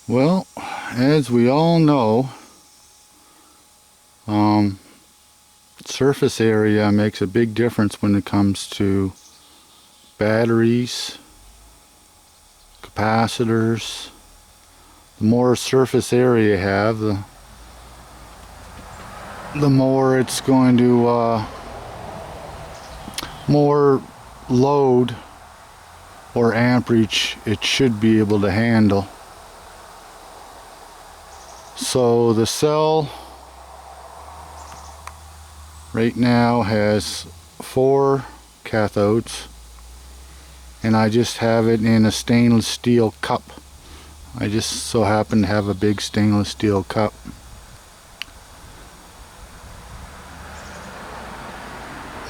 Well, as we all know, surface area makes a big difference when it comes to batteries, capacitors. The more surface area you have, the more it's going to more load or amperage it should be able to handle. So the cell right now has 4 cathodes, and I just have it in a stainless steel cup. I just so happen to have a big stainless steel cup.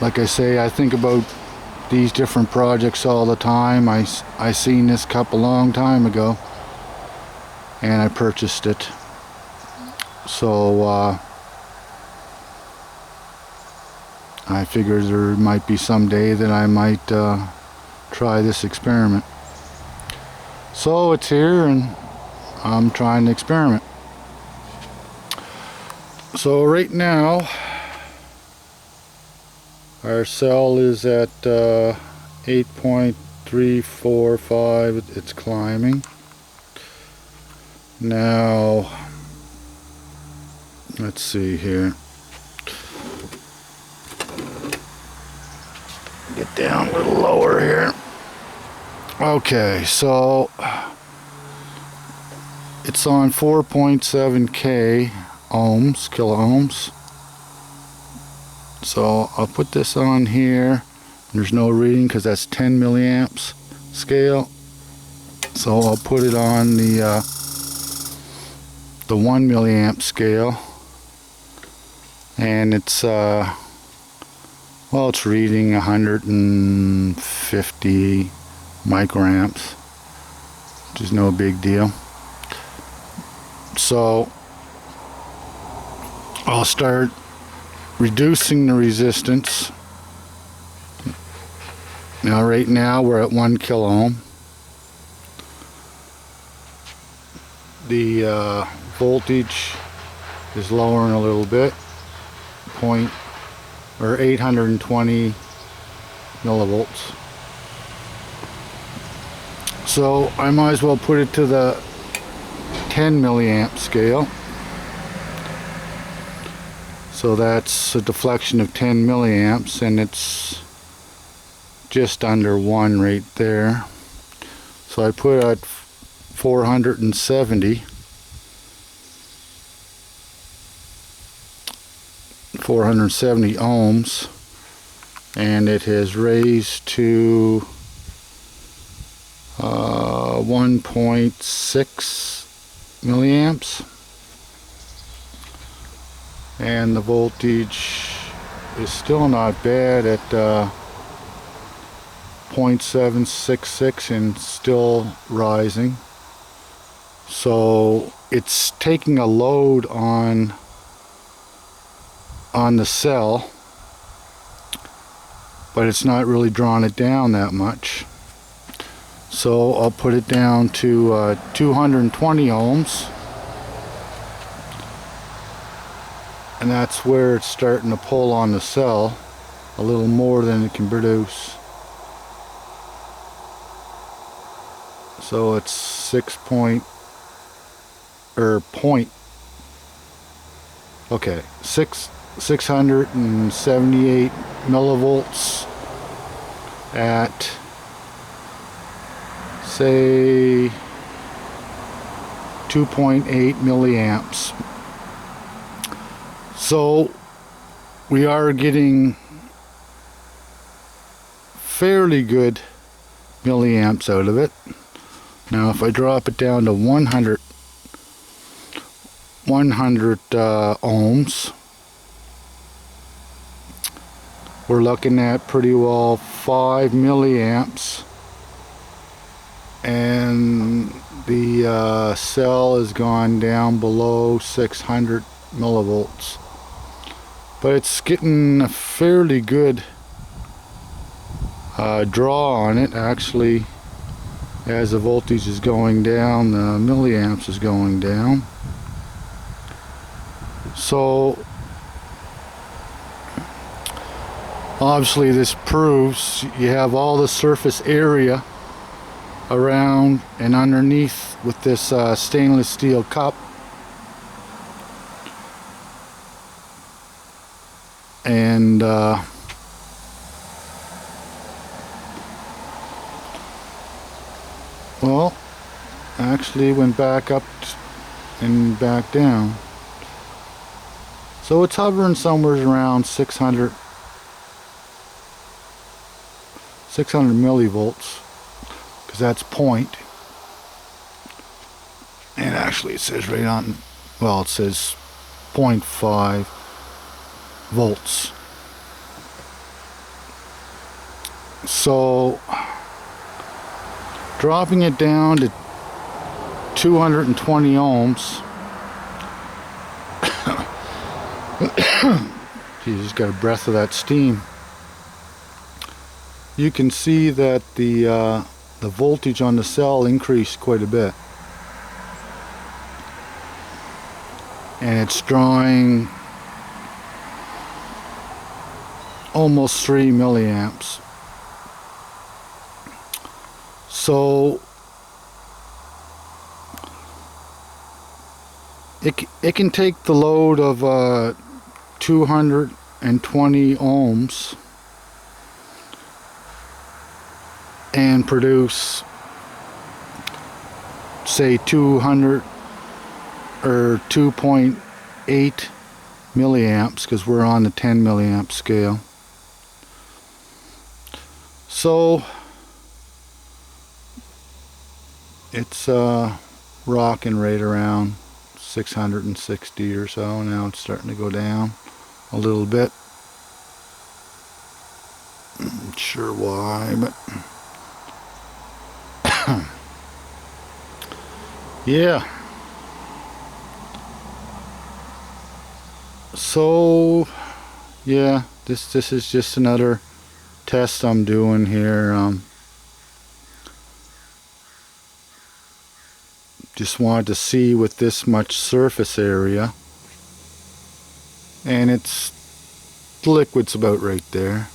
Like I say, I think about these different projects all the time. I seen this cup a long time ago and I purchased it. So I figured there might be some day that I might try this experiment. So it's here and I'm trying to experiment. So right now our cell is at 8.345. It's climbing. Now, let's see here. Get down a little lower here. Okay, so it's on 4.7k ohms, kilo ohms. So I'll put this on here. There's no reading because that's 10 milliamps scale. So I'll put it on the 1 milliamp scale, and it's well, it's reading 150 microamps, which is no big deal. So I'll start reducing the resistance. Now right now we're at 1 kilo ohm. The voltage is lowering a little bit, 820 millivolts. So I might as well put it to the 10 milliamp scale. So that's a deflection of 10 milliamps, and it's just under 1 right there. So I put at 470 ohms, and it has raised to 1.6 milliamps. And the voltage is still not bad at 0.766 and still rising. So it's taking a load on the cell, but it's not really drawing it down that much. So I'll put it down to 220 ohms. And that's where it's starting to pull on the cell a little more than it can produce. So it's 678 millivolts at, say, 2.8 milliamps. So we are getting fairly good milliamps out of it. Now if I drop it down to 100 ohms, we're looking at pretty well 5 milliamps, and the cell has gone down below 600 millivolts. But it's getting a fairly good draw on it. Actually, As the voltage is going down, the milliamps is going down. So obviously this proves you have all the surface area around and underneath with this stainless steel cup. And well, actually went back up and back down. So it's hovering somewhere around 600 millivolts, because that's point. And actually it says right on, well, it says 0.5 volts. So dropping it down to 220 ohms. Geez, just got a breath of that steam. You can see that the voltage on the cell increased quite a bit, and it's drawing almost 3 milliamps. So it can take the load of 220 ohms and produce, say, 200 or 2.8 milliamps, because we're on the 10 milliamp scale. So it's rocking right around 660 or so. Now it's starting to go down a little bit. Not sure why, but yeah. So yeah, this is just another test I'm doing here. Just wanted to see with this much surface area, and the liquid's about right there.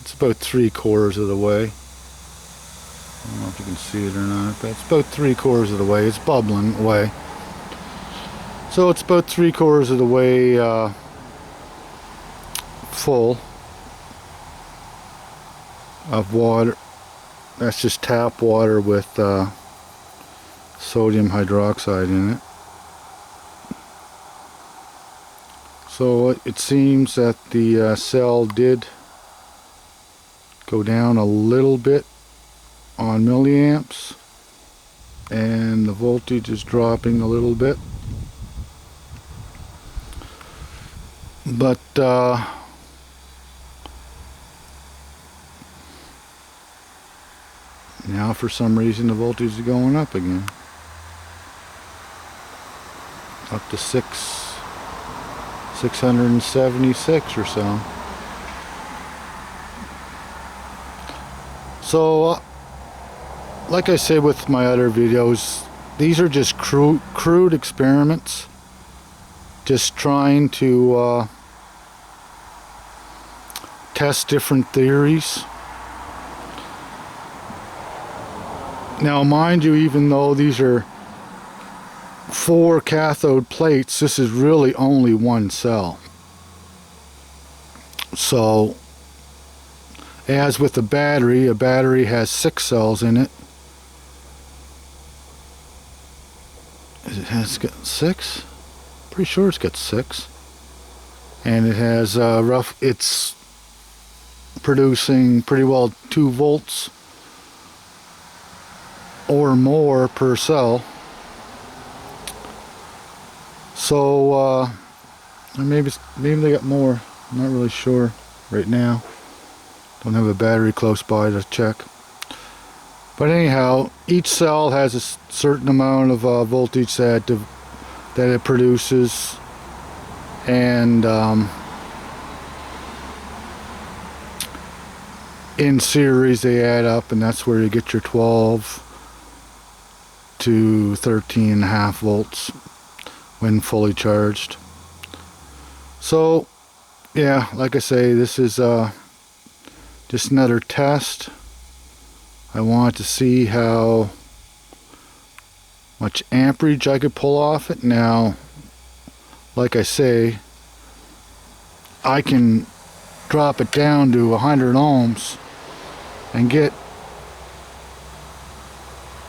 It's about 3/4 of the way. I don't know if you can see it or not, but it's about 3/4 of the way. It's bubbling away. So it's about 3/4 of the way full of water. That's just tap water with sodium hydroxide in it. So it seems that the cell did go down a little bit on milliamps, and the voltage is dropping a little bit. But now for some reason the voltage is going up again, up to 676 or so. So like I say with my other videos, these are just crude experiments, just trying to test different theories. Now mind you, even though these are 4 cathode plates, this is really only one cell. So as with a battery has 6 cells in it. It has got 6? Pretty sure it's got 6. And it has it's producing pretty well 2 volts or more per cell. So maybe they got more. I'm not really sure right now. Don't have a battery close by to check. But anyhow, each cell has a certain amount of voltage that it produces, and in series they add up, and that's where you get your 12 to 13.5 volts when fully charged. So yeah, like I say, this is just another test. I wanted to see how much amperage I could pull off it. Now, like I say, I can drop it down to 100 ohms and get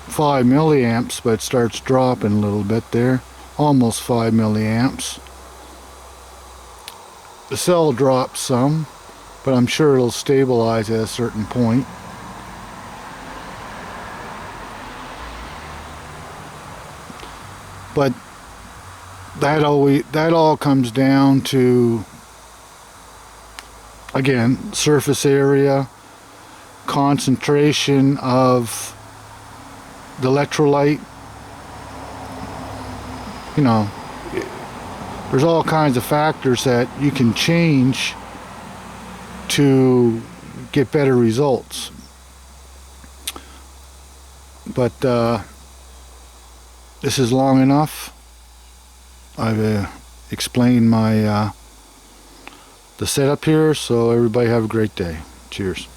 5 milliamps, but it starts dropping a little bit there, almost 5 milliamps. The cell drops some, but I'm sure it'll stabilize at a certain point. But that all comes down to, again, surface area, concentration of the electrolyte. You know, there's all kinds of factors that you can change to get better results. But this is long enough. I've explained my the setup here, so everybody have a great day. Cheers.